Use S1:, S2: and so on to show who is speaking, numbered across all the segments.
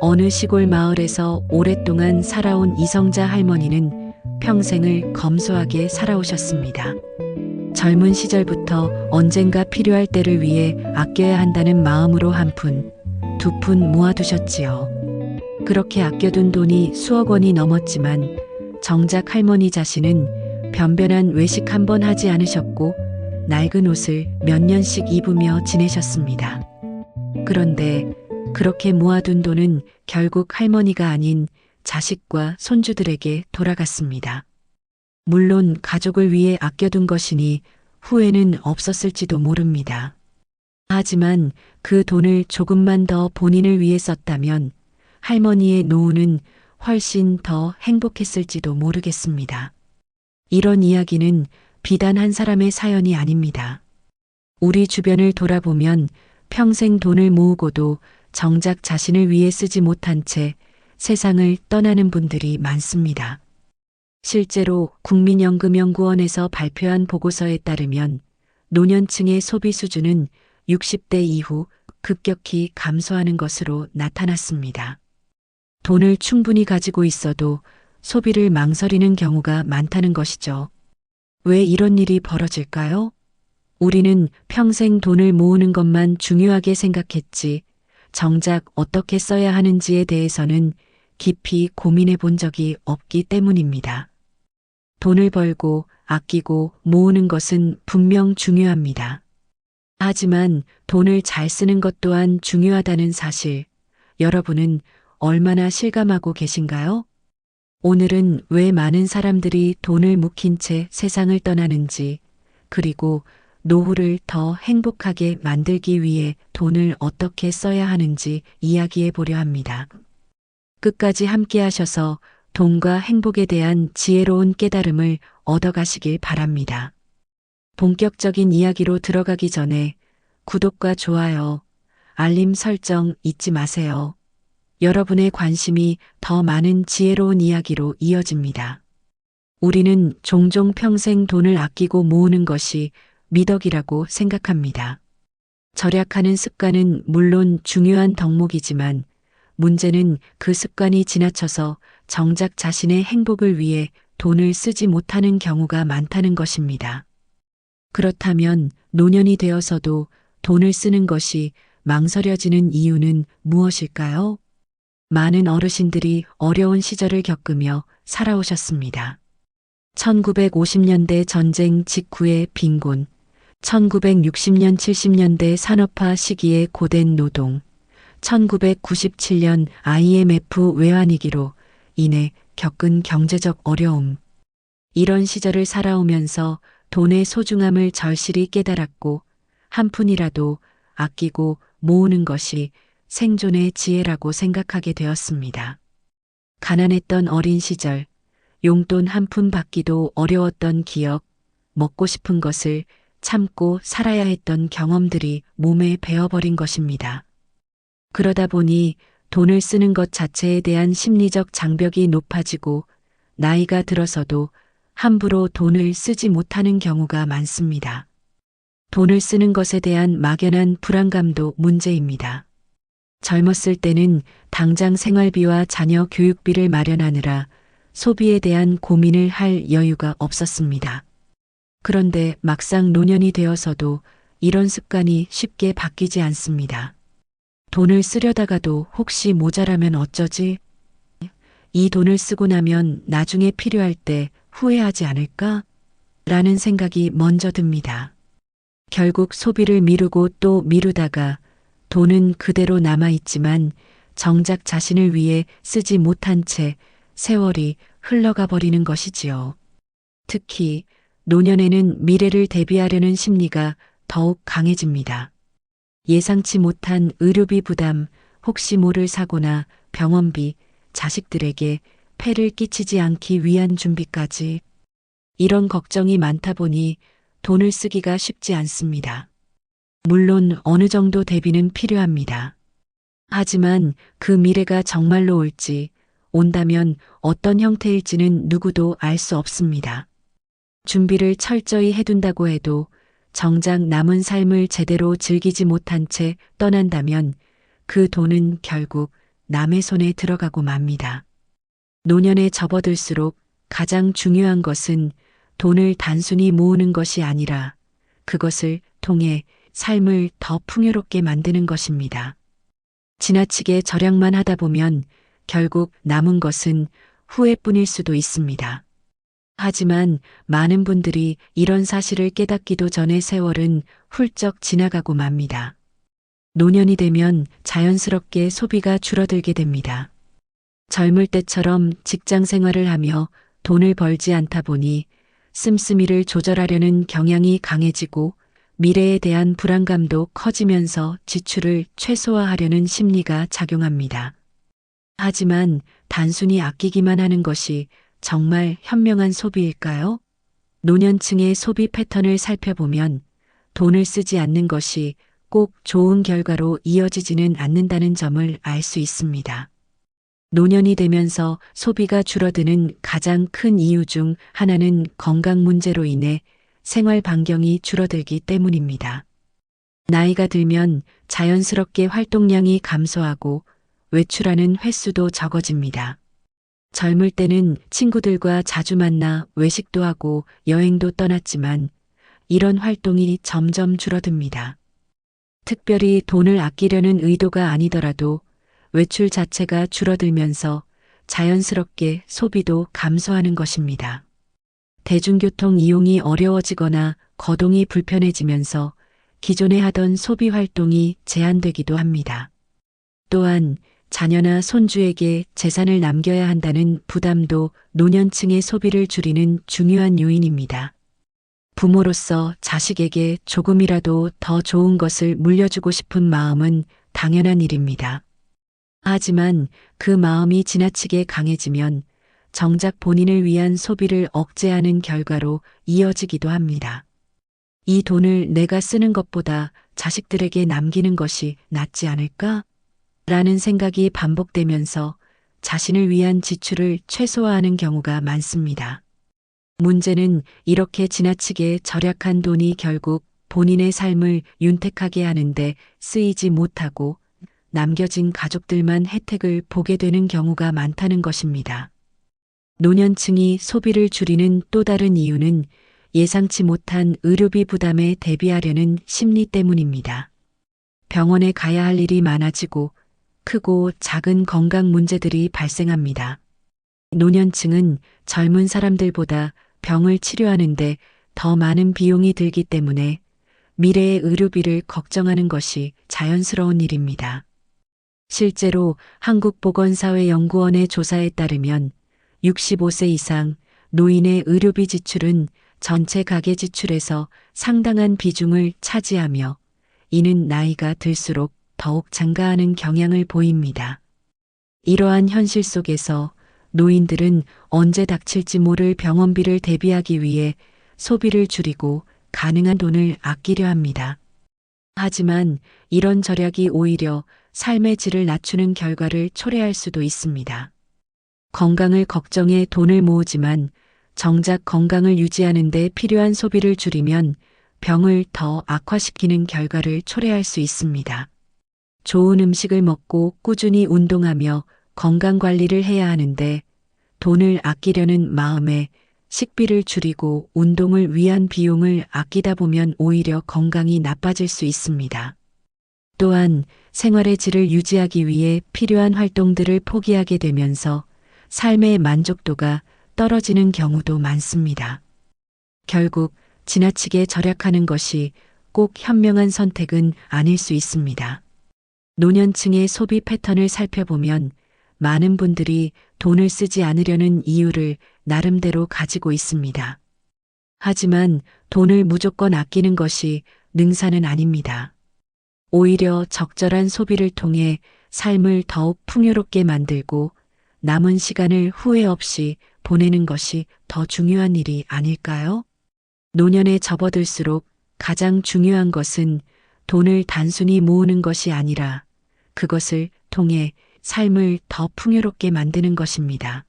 S1: 어느 시골 마을에서 오랫동안 살아온 이성자 할머니는 평생을 검소하게 살아오셨습니다. 젊은 시절부터 언젠가 필요할 때를 위해 아껴야 한다는 마음으로 한 푼, 두 푼 모아두셨지요. 그렇게 아껴둔 돈이 수억 원이 넘었지만 정작 할머니 자신은 변변한 외식 한 번 하지 않으셨고 낡은 옷을 몇 년씩 입으며 지내셨습니다. 그런데 그렇게 모아둔 돈은 결국 할머니가 아닌 자식과 손주들에게 돌아갔습니다. 물론 가족을 위해 아껴둔 것이니 후회는 없었을지도 모릅니다. 하지만 그 돈을 조금만 더 본인을 위해 썼다면 할머니의 노후는 훨씬 더 행복했을지도 모르겠습니다. 이런 이야기는 비단 한 사람의 사연이 아닙니다. 우리 주변을 돌아보면 평생 돈을 모으고도 정작 자신을 위해 쓰지 못한 채 세상을 떠나는 분들이 많습니다. 실제로 국민연금연구원에서 발표한 보고서에 따르면 노년층의 소비 수준은 60대 이후 급격히 감소하는 것으로 나타났습니다. 돈을 충분히 가지고 있어도 소비를 망설이는 경우가 많다는 것이죠. 왜 이런 일이 벌어질까요? 우리는 평생 돈을 모으는 것만 중요하게 생각했지, 정작 어떻게 써야 하는지에 대해서는 깊이 고민해 본 적이 없기 때문입니다. 돈을 벌고 아끼고 모으는 것은 분명 중요합니다. 하지만 돈을 잘 쓰는 것 또한 중요하다는 사실, 여러분은 얼마나 실감하고 계신가요? 오늘은 왜 많은 사람들이 돈을 묵힌 채 세상을 떠나는지, 그리고 노후를 더 행복하게 만들기 위해 돈을 어떻게 써야 하는지 이야기해 보려 합니다. 끝까지 함께 하셔서 돈과 행복에 대한 지혜로운 깨달음을 얻어가시길 바랍니다. 본격적인 이야기로 들어가기 전에 구독과 좋아요, 알림 설정 잊지 마세요. 여러분의 관심이 더 많은 지혜로운 이야기로 이어집니다. 우리는 종종 평생 돈을 아끼고 모으는 것이 미덕이라고 생각합니다. 절약하는 습관은 물론 중요한 덕목이지만 문제는 그 습관이 지나쳐서 정작 자신의 행복을 위해 돈을 쓰지 못하는 경우가 많다는 것입니다. 그렇다면 노년이 되어서도 돈을 쓰는 것이 망설여지는 이유는 무엇일까요? 많은 어르신들이 어려운 시절을 겪으며 살아오셨습니다. 1950년대 전쟁 직후의 빈곤, 1960년 70년대 산업화 시기의 고된 노동, 1997년 IMF 외환위기로 인해 겪은 경제적 어려움. 이런 시절을 살아오면서 돈의 소중함을 절실히 깨달았고 한 푼이라도 아끼고 모으는 것이 생존의 지혜라고 생각하게 되었습니다. 가난했던 어린 시절, 용돈 한 푼 받기도 어려웠던 기억, 먹고 싶은 것을 참고 살아야 했던 경험들이 몸에 배어버린 것입니다. 그러다 보니 돈을 쓰는 것 자체에 대한 심리적 장벽이 높아지고 나이가 들어서도 함부로 돈을 쓰지 못하는 경우가 많습니다. 돈을 쓰는 것에 대한 막연한 불안감도 문제입니다. 젊었을 때는 당장 생활비와 자녀 교육비를 마련하느라 소비에 대한 고민을 할 여유가 없었습니다. 그런데 막상 노년이 되어서도 이런 습관이 쉽게 바뀌지 않습니다. 돈을 쓰려다가도 혹시 모자라면 어쩌지? 이 돈을 쓰고 나면 나중에 필요할 때 후회하지 않을까? 라는 생각이 먼저 듭니다. 결국 소비를 미루고 또 미루다가 돈은 그대로 남아있지만 정작 자신을 위해 쓰지 못한 채 세월이 흘러가 버리는 것이지요. 특히 노년에는 미래를 대비하려는 심리가 더욱 강해집니다. 예상치 못한 의료비 부담, 혹시 모를 사고나 병원비, 자식들에게 폐를 끼치지 않기 위한 준비까지. 이런 걱정이 많다 보니 돈을 쓰기가 쉽지 않습니다. 물론 어느 정도 대비는 필요합니다. 하지만 그 미래가 정말로 올지, 온다면 어떤 형태일지는 누구도 알 수 없습니다. 준비를 철저히 해둔다고 해도 정작 남은 삶을 제대로 즐기지 못한 채 떠난다면 그 돈은 결국 남의 손에 들어가고 맙니다. 노년에 접어들수록 가장 중요한 것은 돈을 단순히 모으는 것이 아니라 그것을 통해 삶을 더 풍요롭게 만드는 것입니다. 지나치게 절약만 하다 보면 결국 남은 것은 후회뿐일 수도 있습니다. 하지만 많은 분들이 이런 사실을 깨닫기도 전에 세월은 훌쩍 지나가고 맙니다. 노년이 되면 자연스럽게 소비가 줄어들게 됩니다. 젊을 때처럼 직장 생활을 하며 돈을 벌지 않다 보니 씀씀이를 조절하려는 경향이 강해지고 미래에 대한 불안감도 커지면서 지출을 최소화하려는 심리가 작용합니다. 하지만 단순히 아끼기만 하는 것이 정말 현명한 소비일까요? 노년층의 소비 패턴을 살펴보면 돈을 쓰지 않는 것이 꼭 좋은 결과로 이어지지는 않는다는 점을 알 수 있습니다. 노년이 되면서 소비가 줄어드는 가장 큰 이유 중 하나는 건강 문제로 인해 생활 반경이 줄어들기 때문입니다. 나이가 들면 자연스럽게 활동량이 감소하고 외출하는 횟수도 적어집니다. 젊을 때는 친구들과 자주 만나 외식도 하고 여행도 떠났지만 이런 활동이 점점 줄어듭니다. 특별히 돈을 아끼려는 의도가 아니더라도 외출 자체가 줄어들면서 자연스럽게 소비도 감소하는 것입니다. 대중교통 이용이 어려워지거나 거동이 불편해지면서 기존에 하던 소비 활동이 제한되기도 합니다. 또한 자녀나 손주에게 재산을 남겨야 한다는 부담도 노년층의 소비를 줄이는 중요한 요인입니다. 부모로서 자식에게 조금이라도 더 좋은 것을 물려주고 싶은 마음은 당연한 일입니다. 하지만 그 마음이 지나치게 강해지면 정작 본인을 위한 소비를 억제하는 결과로 이어지기도 합니다. 이 돈을 내가 쓰는 것보다 자식들에게 남기는 것이 낫지 않을까? 라는 생각이 반복되면서 자신을 위한 지출을 최소화하는 경우가 많습니다. 문제는 이렇게 지나치게 절약한 돈이 결국 본인의 삶을 윤택하게 하는데 쓰이지 못하고 남겨진 가족들만 혜택을 보게 되는 경우가 많다는 것입니다. 노년층이 소비를 줄이는 또 다른 이유는 예상치 못한 의료비 부담에 대비하려는 심리 때문입니다. 병원에 가야 할 일이 많아지고 크고 작은 건강 문제들이 발생합니다. 노년층은 젊은 사람들보다 병을 치료하는데 더 많은 비용이 들기 때문에 미래의 의료비를 걱정하는 것이 자연스러운 일입니다. 실제로 한국보건사회연구원의 조사에 따르면 65세 이상 노인의 의료비 지출은 전체 가계 지출에서 상당한 비중을 차지하며 이는 나이가 들수록 더욱 증가하는 경향을 보입니다. 이러한 현실 속에서 노인들은 언제 닥칠지 모를 병원비를 대비하기 위해 소비를 줄이고 가능한 돈을 아끼려 합니다. 하지만 이런 절약이 오히려 삶의 질을 낮추는 결과를 초래할 수도 있습니다. 건강을 걱정해 돈을 모으지만 정작 건강을 유지하는 데 필요한 소비를 줄이면 병을 더 악화시키는 결과를 초래할 수 있습니다. 좋은 음식을 먹고 꾸준히 운동하며 건강 관리를 해야 하는데 돈을 아끼려는 마음에 식비를 줄이고 운동을 위한 비용을 아끼다 보면 오히려 건강이 나빠질 수 있습니다. 또한 생활의 질을 유지하기 위해 필요한 활동들을 포기하게 되면서 삶의 만족도가 떨어지는 경우도 많습니다. 결국 지나치게 절약하는 것이 꼭 현명한 선택은 아닐 수 있습니다. 노년층의 소비 패턴을 살펴보면 많은 분들이 돈을 쓰지 않으려는 이유를 나름대로 가지고 있습니다. 하지만 돈을 무조건 아끼는 것이 능사는 아닙니다. 오히려 적절한 소비를 통해 삶을 더욱 풍요롭게 만들고 남은 시간을 후회 없이 보내는 것이 더 중요한 일이 아닐까요? 노년에 접어들수록 가장 중요한 것은 돈을 단순히 모으는 것이 아니라 그것을 통해 삶을 더 풍요롭게 만드는 것입니다.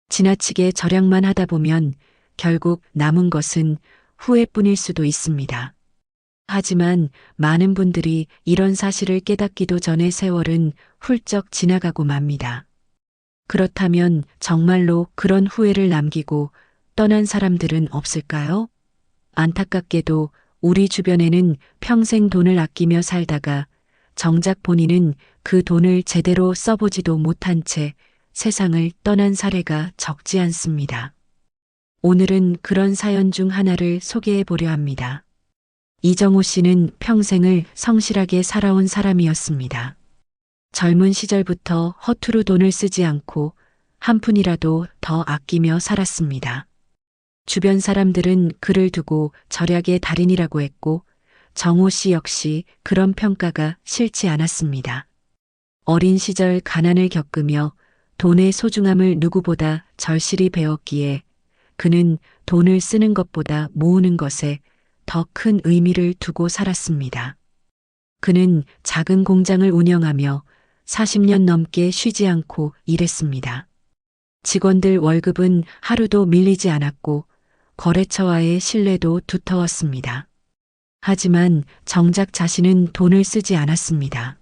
S1: 지나치게 절약만 하다 보면 결국 남은 것은 후회뿐일 수도 있습니다. 하지만 많은 분들이 이런 사실을 깨닫기도 전에 세월은 훌쩍 지나가고 맙니다. 그렇다면 정말로 그런 후회를 남기고 떠난 사람들은 없을까요? 안타깝게도 우리 주변에는 평생 돈을 아끼며 살다가 정작 본인은 그 돈을 제대로 써보지도 못한 채 세상을 떠난 사례가 적지 않습니다. 오늘은 그런 사연 중 하나를 소개해 보려 합니다. 이정호 씨는 평생을 성실하게 살아온 사람이었습니다. 젊은 시절부터 허투루 돈을 쓰지 않고 한 푼이라도 더 아끼며 살았습니다. 주변 사람들은 그를 두고 절약의 달인이라고 했고 정호 씨 역시 그런 평가가 싫지 않았습니다. 어린 시절 가난을 겪으며 돈의 소중함을 누구보다 절실히 배웠기에 그는 돈을 쓰는 것보다 모으는 것에 더 큰 의미를 두고 살았습니다. 그는 작은 공장을 운영하며 40년 넘게 쉬지 않고 일했습니다. 직원들 월급은 하루도 밀리지 않았고 거래처와의 신뢰도 두터웠습니다. 하지만 정작 자신은 돈을 쓰지 않았습니다.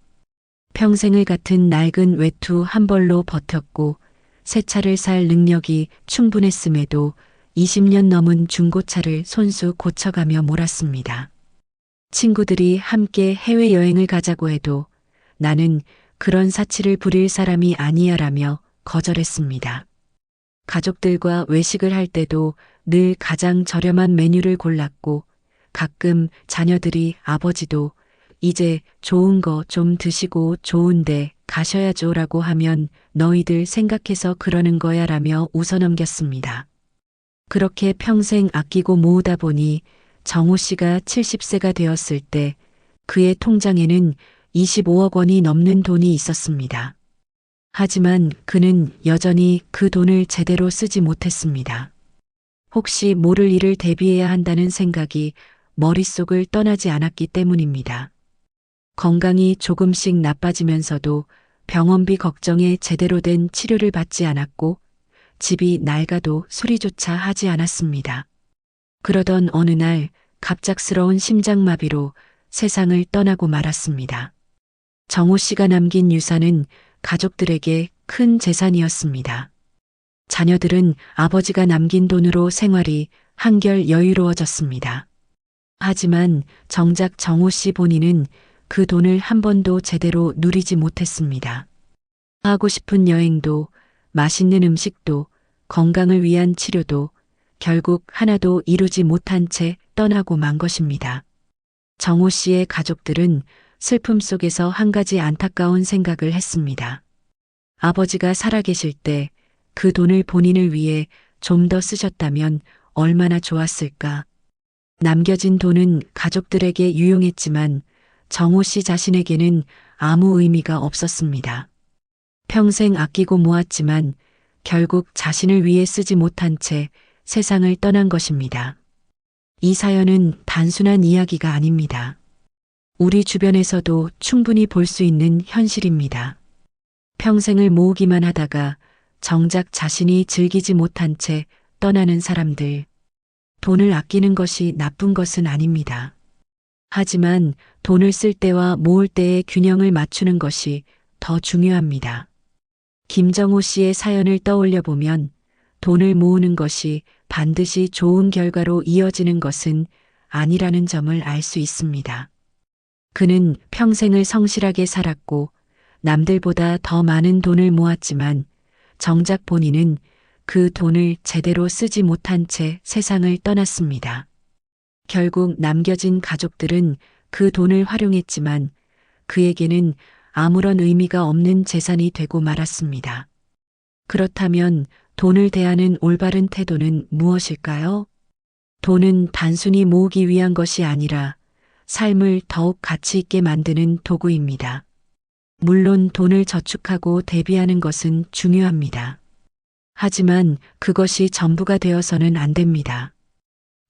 S1: 평생을 같은 낡은 외투 한 벌로 버텼고 새 차를 살 능력이 충분했음에도 20년 넘은 중고차를 손수 고쳐가며 몰았습니다. 친구들이 함께 해외여행을 가자고 해도 나는 그런 사치를 부릴 사람이 아니야라며 거절했습니다. 가족들과 외식을 할 때도 늘 가장 저렴한 메뉴를 골랐고 가끔 자녀들이 아버지도 이제 좋은 거 좀 드시고 좋은데 가셔야죠라고 하면 너희들 생각해서 그러는 거야 라며 웃어넘겼습니다. 그렇게 평생 아끼고 모으다 보니 정호 씨가 70세가 되었을 때 그의 통장에는 25억 원이 넘는 돈이 있었습니다. 하지만 그는 여전히 그 돈을 제대로 쓰지 못했습니다. 혹시 모를 일을 대비해야 한다는 생각이 머릿속을 떠나지 않았기 때문입니다. 건강이 조금씩 나빠지면서도 병원비 걱정에 제대로 된 치료를 받지 않았고 집이 낡아도 수리조차 하지 않았습니다. 그러던 어느 날 갑작스러운 심장마비로 세상을 떠나고 말았습니다. 정호 씨가 남긴 유산은 가족들에게 큰 재산이었습니다. 자녀들은 아버지가 남긴 돈으로 생활이 한결 여유로워졌습니다. 하지만 정작 정호 씨 본인은 그 돈을 한 번도 제대로 누리지 못했습니다. 하고 싶은 여행도 맛있는 음식도 건강을 위한 치료도 결국 하나도 이루지 못한 채 떠나고 만 것입니다. 정호 씨의 가족들은 슬픔 속에서 한 가지 안타까운 생각을 했습니다. 아버지가 살아계실 때 그 돈을 본인을 위해 좀 더 쓰셨다면 얼마나 좋았을까. 남겨진 돈은 가족들에게 유용했지만 정호 씨 자신에게는 아무 의미가 없었습니다. 평생 아끼고 모았지만 결국 자신을 위해 쓰지 못한 채 세상을 떠난 것입니다. 이 사연은 단순한 이야기가 아닙니다. 우리 주변에서도 충분히 볼 수 있는 현실입니다. 평생을 모으기만 하다가 정작 자신이 즐기지 못한 채 떠나는 사람들. 돈을 아끼는 것이 나쁜 것은 아닙니다. 하지만 돈을 쓸 때와 모을 때의 균형을 맞추는 것이 더 중요합니다. 김정호 씨의 사연을 떠올려 보면 돈을 모으는 것이 반드시 좋은 결과로 이어지는 것은 아니라는 점을 알 수 있습니다. 그는 평생을 성실하게 살았고 남들보다 더 많은 돈을 모았지만 정작 본인은 그 돈을 제대로 쓰지 못한 채 세상을 떠났습니다. 결국 남겨진 가족들은 그 돈을 활용했지만 그에게는 아무런 의미가 없는 재산이 되고 말았습니다. 그렇다면 돈을 대하는 올바른 태도는 무엇일까요? 돈은 단순히 모으기 위한 것이 아니라 삶을 더욱 가치 있게 만드는 도구입니다. 물론 돈을 저축하고 대비하는 것은 중요합니다. 하지만 그것이 전부가 되어서는 안 됩니다.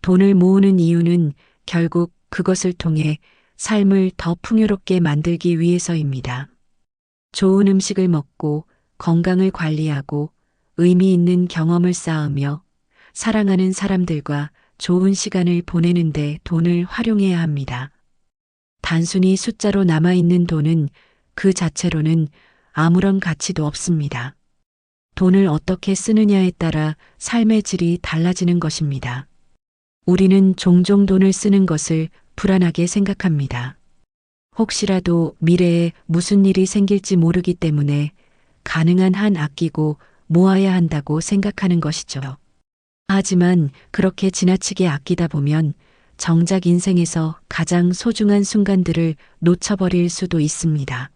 S1: 돈을 모으는 이유는 결국 그것을 통해 삶을 더 풍요롭게 만들기 위해서입니다. 좋은 음식을 먹고 건강을 관리하고 의미 있는 경험을 쌓으며 사랑하는 사람들과 좋은 시간을 보내는데 돈을 활용해야 합니다. 단순히 숫자로 남아있는 돈은 그 자체로는 아무런 가치도 없습니다. 돈을 어떻게 쓰느냐에 따라 삶의 질이 달라지는 것입니다. 우리는 종종 돈을 쓰는 것을 불안하게 생각합니다. 혹시라도 미래에 무슨 일이 생길지 모르기 때문에 가능한 한 아끼고 모아야 한다고 생각하는 것이죠. 하지만 그렇게 지나치게 아끼다 보면 정작 인생에서 가장 소중한 순간들을 놓쳐버릴 수도 있습니다.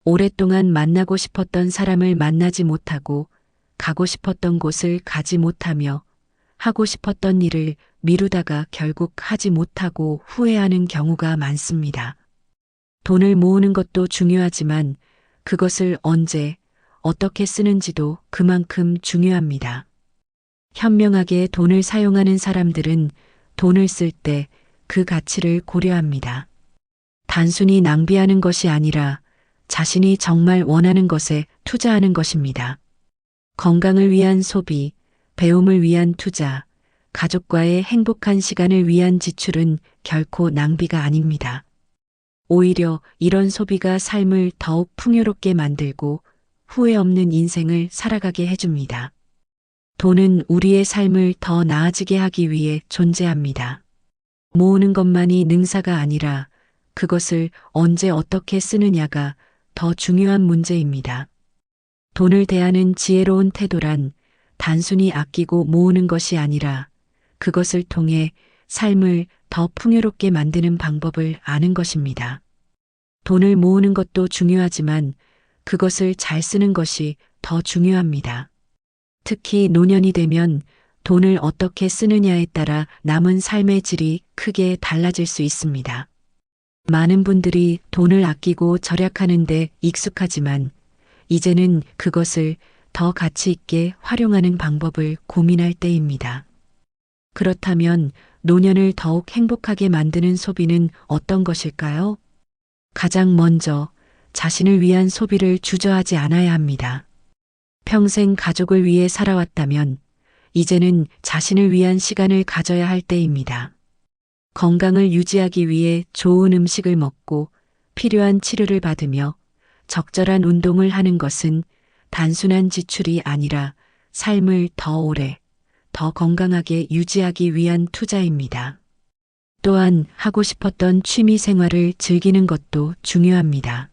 S1: 오랫동안 만나고 싶었던 사람을 만나지 못하고 가고 싶었던 곳을 가지 못하며 하고 싶었던 일을 미루다가 결국 하지 못하고 후회하는 경우가 많습니다. 돈을 모으는 것도 중요하지만 그것을 언제, 어떻게 쓰는지도 그만큼 중요합니다. 현명하게 돈을 사용하는 사람들은 돈을 쓸 때 그 가치를 고려합니다. 단순히 낭비하는 것이 아니라 자신이 정말 원하는 것에 투자하는 것입니다. 건강을 위한 소비, 배움을 위한 투자, 가족과의 행복한 시간을 위한 지출은 결코 낭비가 아닙니다. 오히려 이런 소비가 삶을 더욱 풍요롭게 만들고 후회 없는 인생을 살아가게 해줍니다. 돈은 우리의 삶을 더 나아지게 하기 위해 존재합니다. 모으는 것만이 능사가 아니라 그것을 언제 어떻게 쓰느냐가 더 중요한 문제입니다. 돈을 대하는 지혜로운 태도란 단순히 아끼고 모으는 것이 아니라 그것을 통해 삶을 더 풍요롭게 만드는 방법을 아는 것입니다. 돈을 모으는 것도 중요하지만 그것을 잘 쓰는 것이 더 중요합니다. 특히 노년이 되면 돈을 어떻게 쓰느냐에 따라 남은 삶의 질이 크게 달라질 수 있습니다. 많은 분들이 돈을 아끼고 절약하는 데 익숙하지만 이제는 그것을 더 가치 있게 활용하는 방법을 고민할 때입니다. 그렇다면 노년을 더욱 행복하게 만드는 소비는 어떤 것일까요? 가장 먼저 자신을 위한 소비를 주저하지 않아야 합니다. 평생 가족을 위해 살아왔다면 이제는 자신을 위한 시간을 가져야 할 때입니다. 건강을 유지하기 위해 좋은 음식을 먹고 필요한 치료를 받으며 적절한 운동을 하는 것은 단순한 지출이 아니라 삶을 더 오래, 더 건강하게 유지하기 위한 투자입니다. 또한 하고 싶었던 취미 생활을 즐기는 것도 중요합니다.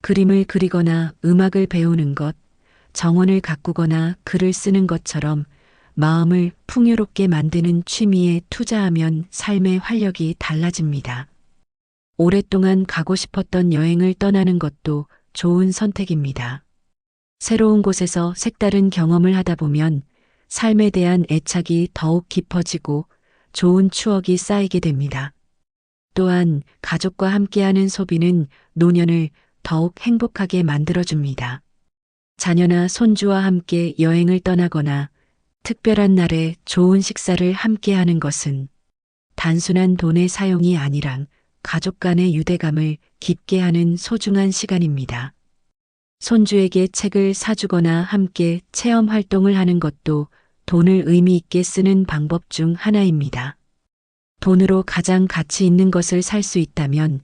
S1: 그림을 그리거나 음악을 배우는 것, 정원을 가꾸거나 글을 쓰는 것처럼 마음을 풍요롭게 만드는 취미에 투자하면 삶의 활력이 달라집니다. 오랫동안 가고 싶었던 여행을 떠나는 것도 좋은 선택입니다. 새로운 곳에서 색다른 경험을 하다 보면 삶에 대한 애착이 더욱 깊어지고 좋은 추억이 쌓이게 됩니다. 또한 가족과 함께하는 소비는 노년을 더욱 행복하게 만들어줍니다. 자녀나 손주와 함께 여행을 떠나거나 특별한 날에 좋은 식사를 함께하는 것은 단순한 돈의 사용이 아니라 가족 간의 유대감을 깊게 하는 소중한 시간입니다. 손주에게 책을 사주거나 함께 체험 활동을 하는 것도 돈을 의미 있게 쓰는 방법 중 하나입니다. 돈으로 가장 가치 있는 것을 살 수 있다면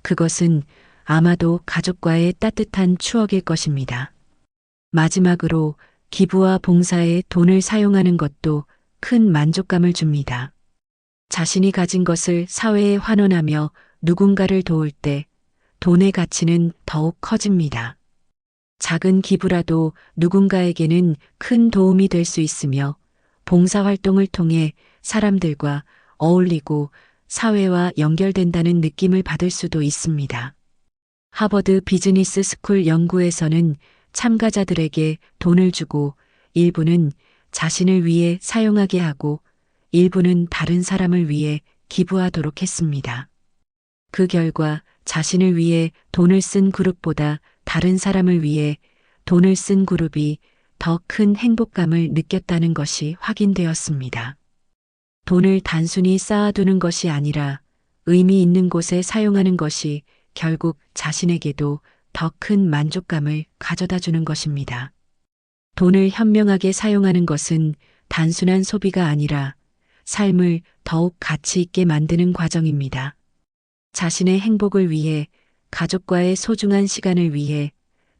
S1: 그것은 아마도 가족과의 따뜻한 추억일 것입니다. 마지막으로 기부와 봉사에 돈을 사용하는 것도 큰 만족감을 줍니다. 자신이 가진 것을 사회에 환원하며 누군가를 도울 때 돈의 가치는 더욱 커집니다. 작은 기부라도 누군가에게는 큰 도움이 될 수 있으며 봉사활동을 통해 사람들과 어울리고 사회와 연결된다는 느낌을 받을 수도 있습니다. 하버드 비즈니스 스쿨 연구에서는 참가자들에게 돈을 주고 일부는 자신을 위해 사용하게 하고 일부는 다른 사람을 위해 기부하도록 했습니다. 그 결과 자신을 위해 돈을 쓴 그룹보다 다른 사람을 위해 돈을 쓴 그룹이 더 큰 행복감을 느꼈다는 것이 확인되었습니다. 돈을 단순히 쌓아두는 것이 아니라 의미 있는 곳에 사용하는 것이 결국 자신에게도 더 큰 만족감을 가져다 주는 것입니다. 돈을 현명하게 사용하는 것은 단순한 소비가 아니라 삶을 더욱 가치 있게 만드는 과정입니다. 자신의 행복을 위해, 가족과의 소중한 시간을 위해,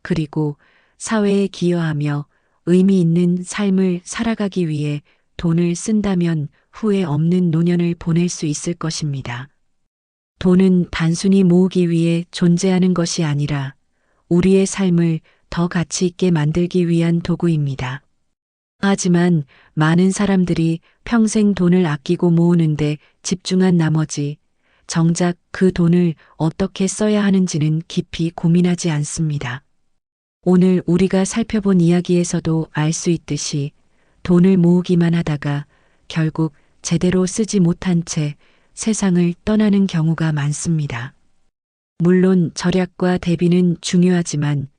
S1: 그리고 사회에 기여하며 의미 있는 삶을 살아가기 위해 돈을 쓴다면 후회 없는 노년을 보낼 수 있을 것입니다. 돈은 단순히 모으기 위해 존재하는 것이 아니라 우리의 삶을 더 가치 있게 만들기 위한 도구입니다. 하지만 많은 사람들이 평생 돈을 아끼고 모으는데 집중한 나머지 정작 그 돈을 어떻게 써야 하는지는 깊이 고민하지 않습니다. 오늘 우리가 살펴본 이야기에서도 알 수 있듯이 돈을 모으기만 하다가 결국 제대로 쓰지 못한 채 세상을 떠나는 경우가 많습니다. 물론 절약과 대비는 중요하지만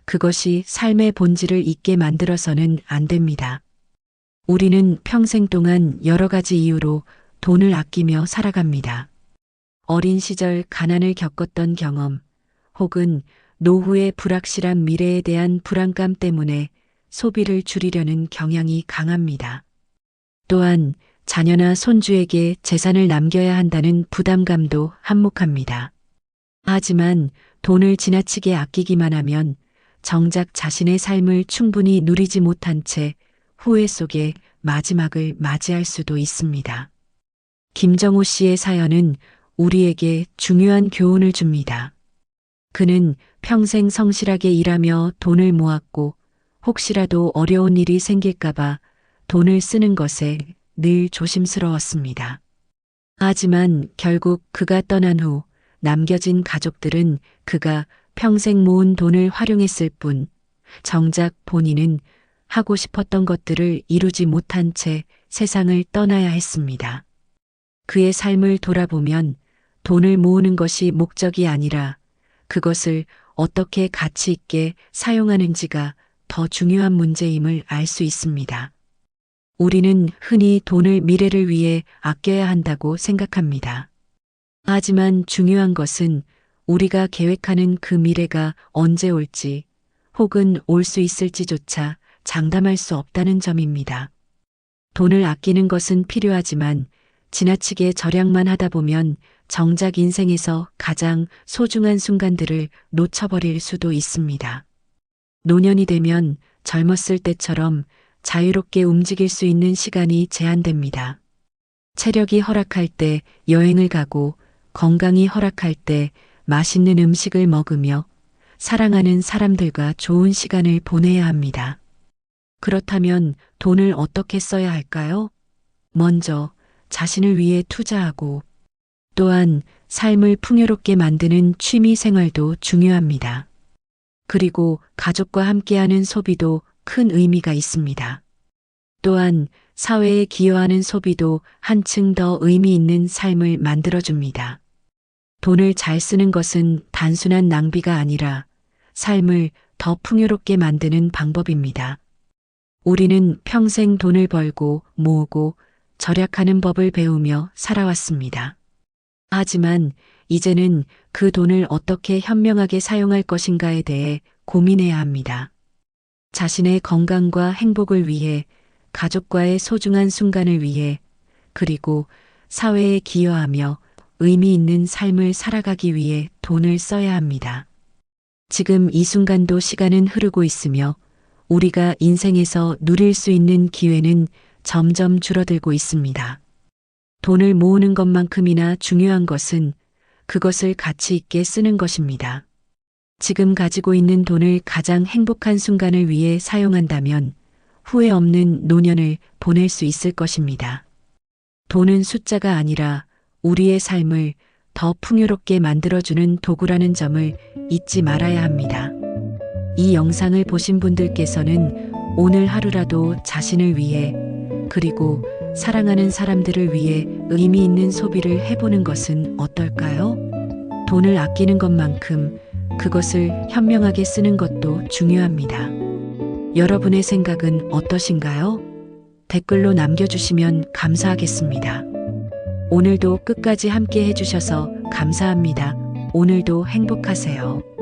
S1: 그것이 삶의 본질을 잊게 만들어서는 안 됩니다. 우리는 평생 동안 여러 가지 이유로 돈을 아끼며 살아갑니다. 어린 시절 가난을 겪었던 경험, 혹은 노후의 불확실한 미래에 대한 불안감 때문에 소비를 줄이려는 경향이 강합니다. 또한 자녀나 손주에게 재산을 남겨야 한다는 부담감도 한몫합니다. 하지만 돈을 지나치게 아끼기만 하면 정작 자신의 삶을 충분히 누리지 못한 채 후회 속에 마지막을 맞이할 수도 있습니다. 김정호 씨의 사연은 우리에게 중요한 교훈을 줍니다. 그는 평생 성실하게 일하며 돈을 모았고 혹시라도 어려운 일이 생길까봐 돈을 쓰는 것에 늘 조심스러웠습니다. 하지만 결국 그가 떠난 후 남겨진 가족들은 그가 평생 모은 돈을 활용했을 뿐 정작 본인은 하고 싶었던 것들을 이루지 못한 채 세상을 떠나야 했습니다. 그의 삶을 돌아보면 돈을 모으는 것이 목적이 아니라 그것을 어떻게 가치 있게 사용하는지가 더 중요한 문제임을 알 수 있습니다. 우리는 흔히 돈을 미래를 위해 아껴야 한다고 생각합니다. 하지만 중요한 것은 우리가 계획하는 그 미래가 언제 올지 혹은 올 수 있을지조차 장담할 수 없다는 점입니다. 돈을 아끼는 것은 필요하지만 지나치게 절약만 하다 보면 정작 인생에서 가장 소중한 순간들을 놓쳐버릴 수도 있습니다. 노년이 되면 젊었을 때처럼 자유롭게 움직일 수 있는 시간이 제한됩니다. 체력이 허락할 때 여행을 가고 건강이 허락할 때 맛있는 음식을 먹으며 사랑하는 사람들과 좋은 시간을 보내야 합니다. 그렇다면 돈을 어떻게 써야 할까요? 먼저 자신을 위해 투자하고 또한 삶을 풍요롭게 만드는 취미 생활도 중요합니다. 그리고 가족과 함께하는 소비도 큰 의미가 있습니다. 또한 사회에 기여하는 소비도 한층 더 의미 있는 삶을 만들어줍니다. 돈을 잘 쓰는 것은 단순한 낭비가 아니라 삶을 더 풍요롭게 만드는 방법입니다. 우리는 평생 돈을 벌고 모으고 절약하는 법을 배우며 살아왔습니다. 하지만 이제는 그 돈을 어떻게 현명하게 사용할 것인가에 대해 고민해야 합니다. 자신의 건강과 행복을 위해, 가족과의 소중한 순간을 위해, 그리고 사회에 기여하며 의미 있는 삶을 살아가기 위해 돈을 써야 합니다. 지금 이 순간도 시간은 흐르고 있으며 우리가 인생에서 누릴 수 있는 기회는 점점 줄어들고 있습니다. 돈을 모으는 것만큼이나 중요한 것은 그것을 가치 있게 쓰는 것입니다. 지금 가지고 있는 돈을 가장 행복한 순간을 위해 사용한다면 후회 없는 노년을 보낼 수 있을 것입니다. 돈은 숫자가 아니라 우리의 삶을 더 풍요롭게 만들어주는 도구라는 점을 잊지 말아야 합니다. 이 영상을 보신 분들께서는 오늘 하루라도 자신을 위해 그리고 사랑하는 사람들을 위해 의미 있는 소비를 해보는 것은 어떨까요? 돈을 아끼는 것만큼 그것을 현명하게 쓰는 것도 중요합니다. 여러분의 생각은 어떠신가요? 댓글로 남겨주시면 감사하겠습니다. 오늘도 끝까지 함께 해주셔서 감사합니다. 오늘도 행복하세요.